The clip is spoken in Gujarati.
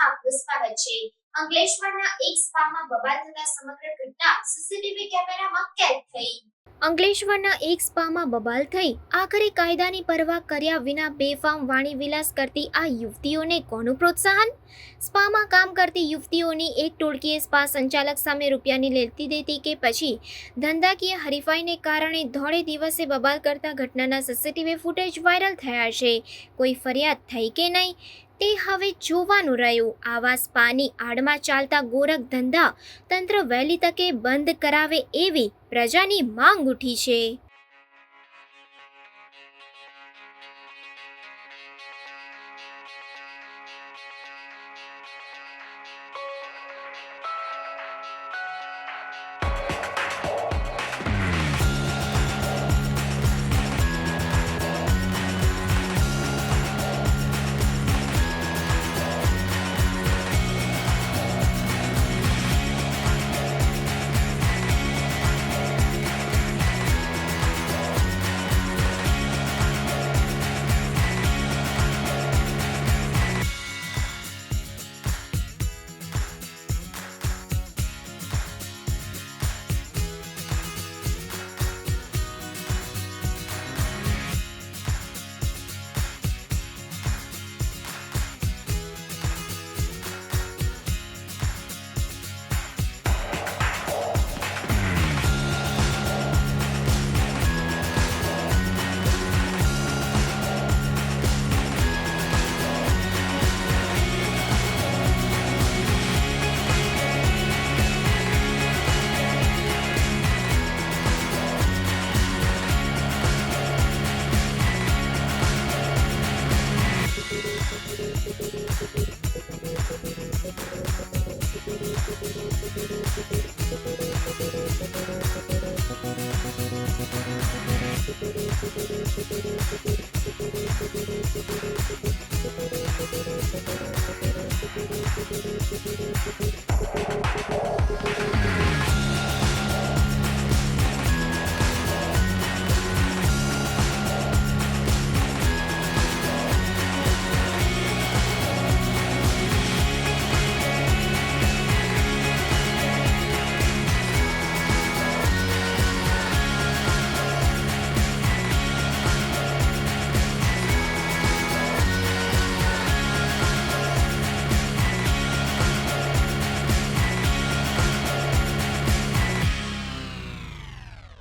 ન્યૂઝમાં આપનું સ્વાગત છે। અંકલેશ્વરના એક સ્પામાં બબાલ થતા સમગ્ર ઘટના સીસીટીવી કેમેરામાં કેદ થઈ। અંકલેશ્વરના એક સ્પામાં બબાલ થઈ। આખરે કાયદાની પરવા કર્યા વિના બેફામ વાણીવિલાસ કરતી આ યુવતીઓને કોનું પ્રોત્સાહન? સ્પામાં કામ કરતી યુવતીઓની એક ટોળકીએ સ્પા સંચાલક સામે રૂપિયાની લેતી દેતી કે પછી ધંધાકીય હરીફાઈને કારણે ધોળે દિવસે બબાલ કરતા ઘટનાના સીસીટીવી ફૂટેજ વાયરલ થયા છે। કોઈ ફરિયાદ થઈ કે નહીં તે હવે જોવાનું રહ્યું। આવા સ્પાની આડમાં ચાલતા ગોરખ ધંધા તંત્ર વહેલી તકે બંધ કરાવે એવી પ્રજાની માંગ ઉઠી છે।